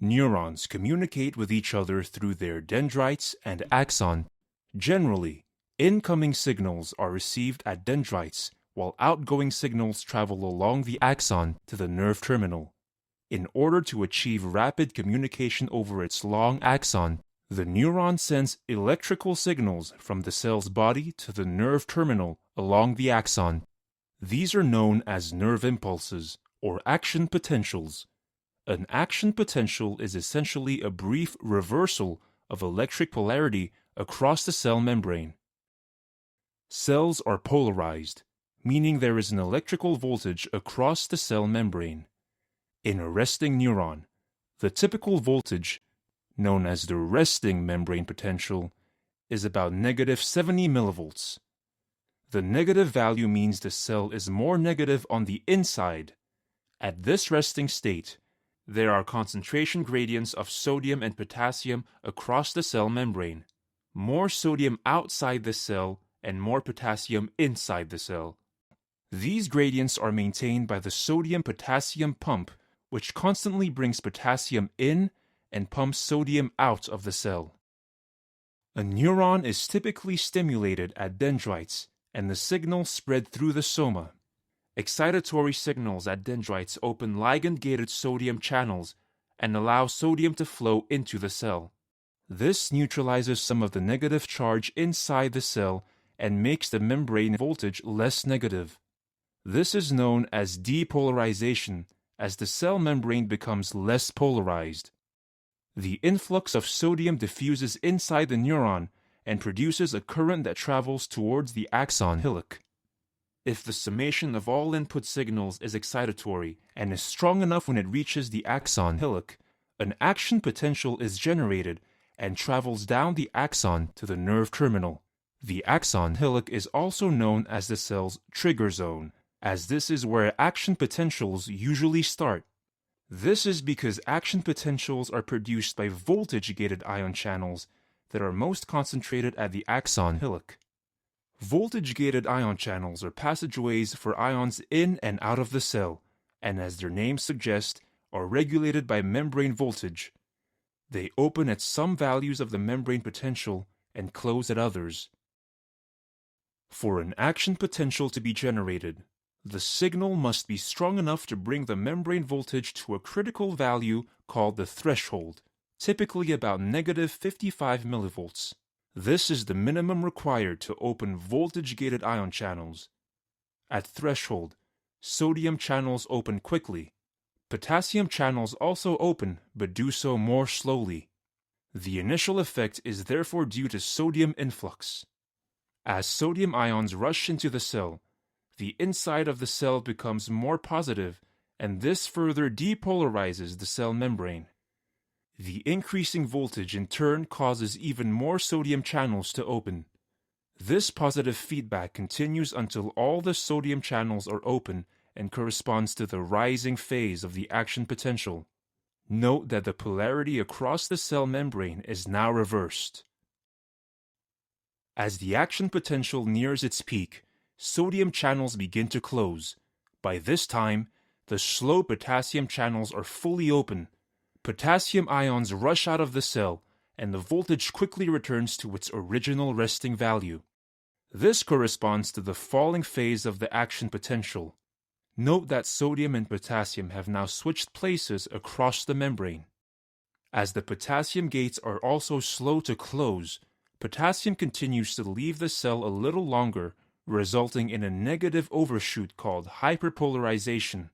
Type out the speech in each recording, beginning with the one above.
Neurons communicate with each other through their dendrites and axon. Generally, incoming signals are received at dendrites, while outgoing signals travel along the axon to the nerve terminal. In order to achieve rapid communication over its long axon, the neuron sends electrical signals from the cell's body to the nerve terminal along the axon. These are known as nerve impulses, or action potentials. An action potential is essentially a brief reversal of electric polarity across the cell membrane. Cells are polarized, meaning there is an electrical voltage across the cell membrane. In a resting neuron, the typical voltage, known as the resting membrane potential, is about -70 millivolts. The negative value means the cell is more negative on the inside. At this resting state, there are concentration gradients of sodium and potassium across the cell membrane. More sodium outside the cell and more potassium inside the cell. These gradients are maintained by the sodium-potassium pump, which constantly brings potassium in and pumps sodium out of the cell. A neuron is typically stimulated at dendrites, and the signals spread through the soma. Excitatory signals at dendrites open ligand-gated sodium channels and allow sodium to flow into the cell. This neutralizes some of the negative charge inside the cell and makes the membrane voltage less negative. This is known as depolarization, as the cell membrane becomes less polarized. The influx of sodium diffuses inside the neuron and produces a current that travels towards the axon hillock. If the summation of all input signals is excitatory and is strong enough when it reaches the axon hillock, an action potential is generated and travels down the axon to the nerve terminal. The axon hillock is also known as the cell's trigger zone, as this is where action potentials usually start. This is because action potentials are produced by voltage-gated ion channels that are most concentrated at the axon hillock. Voltage-gated ion channels are passageways for ions in and out of the cell, and as their name suggests, are regulated by membrane voltage. They open at some values of the membrane potential and close at others. For an action potential to be generated, the signal must be strong enough to bring the membrane voltage to a critical value called the threshold, typically about -55 millivolts. This is the minimum required to open voltage-gated ion channels. At threshold, sodium channels open quickly. Potassium channels also open, but do so more slowly. The initial effect is therefore due to sodium influx. As sodium ions rush into the cell, the inside of the cell becomes more positive, and this further depolarizes the cell membrane. The increasing voltage in turn causes even more sodium channels to open. This positive feedback continues until all the sodium channels are open and corresponds to the rising phase of the action potential. Note that the polarity across the cell membrane is now reversed. As the action potential nears its peak, sodium channels begin to close. By this time, the slow potassium channels are fully open. Potassium ions rush out of the cell, and the voltage quickly returns to its original resting value. This corresponds to the falling phase of the action potential. Note that sodium and potassium have now switched places across the membrane. As the potassium gates are also slow to close, potassium continues to leave the cell a little longer, resulting in a negative overshoot called hyperpolarization.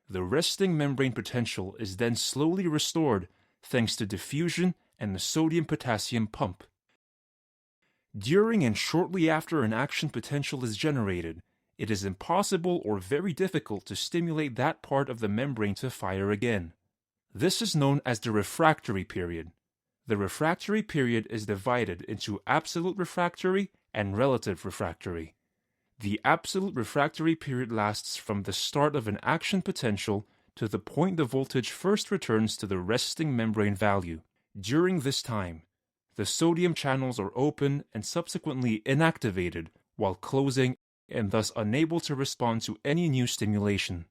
The resting membrane potential is then slowly restored thanks to diffusion and the sodium-potassium pump. During and shortly after an action potential is generated, it is impossible or very difficult to stimulate that part of the membrane to fire again. This is known as the refractory period. The refractory period is divided into absolute refractory and relative refractory. The absolute refractory period lasts from the start of an action potential to the point the voltage first returns to the resting membrane value. During this time, the sodium channels are open and subsequently inactivated while closing and thus unable to respond to any new stimulation.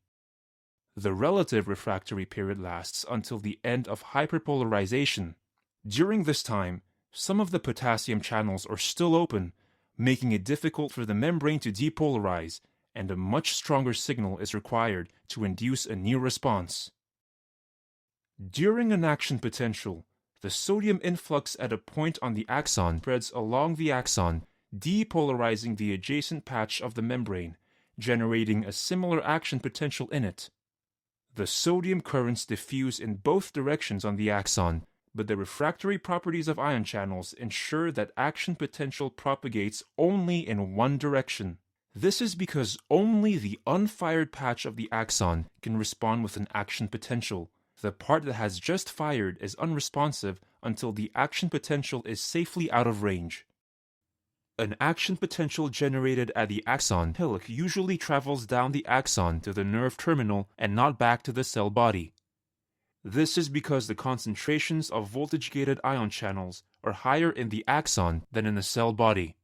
The relative refractory period lasts until the end of hyperpolarization. During this time, some of the potassium channels are still open, making it difficult for the membrane to depolarize, and a much stronger signal is required to induce a new response. During an action potential, the sodium influx at a point on the axon spreads along the axon, depolarizing the adjacent patch of the membrane, generating a similar action potential in it. The sodium currents diffuse in both directions on the axon, but the refractory properties of ion channels ensure that action potential propagates only in one direction. This is because only the unfired patch of the axon can respond with an action potential. The part that has just fired is unresponsive until the action potential is safely out of range. An action potential generated at the axon hillock usually travels down the axon to the nerve terminal and not back to the cell body. This is because the concentrations of voltage-gated ion channels are higher in the axon than in the cell body.